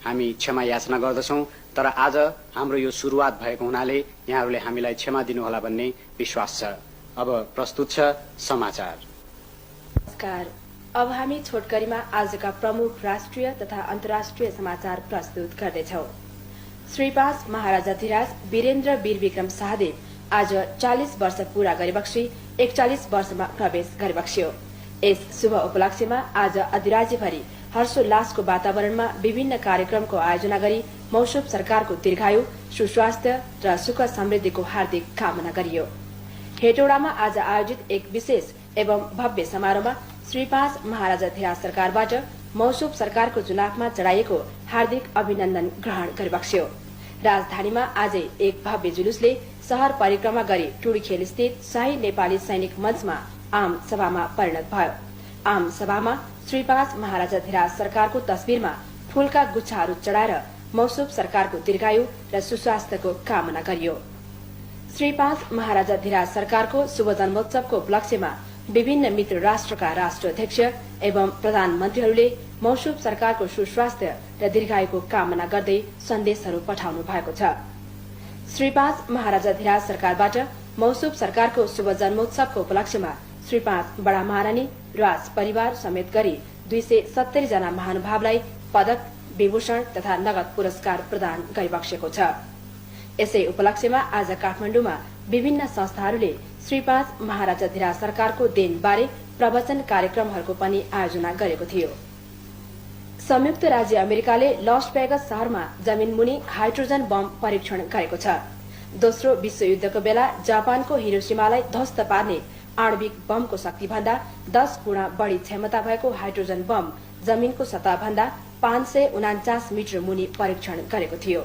हामी क्षमा याचना गर्दछौं। तर आज हाम्रो यो सुरुवात भएको हुनाले यहाँहरूले हामीलाई क्षमा दिनुहोला भन्ने विश्वास छ। अब प्रस्तुत छ समाचार। नमस्कार। अब हामी छोटकरीमा आजका प्रमुख राष्ट्रिय तथा अन्तर्राष्ट्रिय समाचार प्रस्तुत गर्दैछौं। श्री 5 महाराजाधिराज वीरेन्द्र वीर विक्रम शाहदेव आज 40 वर्ष पूरा गरेपछि 41 वर्षमा प्रवेश गरेबक्स्यो। यस शुभ उपलक्ष्यमा आज अधिराज्यभरि हर्षोल्लासको वातावरणमा विभिन्न कार्यक्रमको आयोजना गरी मौसुब सरकारको दीर्घायु, सुस्वास्थ्य र सुख समृद्धिको हार्दिक कामना गरियो। हेटौडामा आज आयोजित एक विशेष एवं भव्य समारोहमा श्री 5 महाराजाधिराज सरकारबाट मौसुब सरकारको चुनावमा चढाइएको हार्दिक अभिनन्दन ग्रहण गरिबक्स्यो। राजधानीमा आजै एक भव्य जुलुसले शहर परिक्रमा गरी टुडीखेल स्थित शाही नेपाली सैनिक मञ्चमा आम सभामा परिणत भयो। आम सभामा श्री 5 महाराजाधिराज सरकारको तस्बिरमा फूलका गुच्छाहरू चढाएर मौसुब सरकारको दीर्घायु र सुस्वास्थ्यको कामना गरियो। श्री 5 महाराजाधिराज सरकारको शुभ जन्मोत्सवको उपलक्ष्यमा विभिन्न मित्र राष्ट्रका राष्ट्राध्यक्ष एवं प्रधानमन्त्रीहरूले मौसुब सरकारको सुस्वास्थ्य र दीर्घायुको कामना गर्दै सन्देशहरू पठाउनु भएको छ। श्री 5 महाराजाधिराज सरकारबाट मौसुब सरकारको शुभ जन्मोत्सवको उपलक्ष्यमा श्री 5 बडा महारानी राज परिवार समेत गरी 270 जना महानुभावलाई पदक, विभूषण तथा नगद पुरस्कार प्रदान गरिबक्सेको छ। यसै उपलक्ष्यमा आज काठमाडौँमा विभिन्न संस्थाहरूले श्री 5 महाराजाधिराज सरकारको देनबारे प्रवचन कार्यक्रमहरूको पनि आयोजना गरेको थियो। संयुक्त राज्य अमेरिकाले लस वेगस शहरमा जमिनमुनि हाइड्रोजन बम परीक्षण गरेको छ। दोस्रो विश्वयुद्धको बेला जापानको हिरोशिमालाई ध्वस्त पार्ने आणविक बमको शक्तिभन्दा 10 गुणा बढ़ी क्षमता भएको हाइड्रोजन बम जमिनको सतहभन्दा 549 मिटर मुनि परीक्षण गरेको थियो।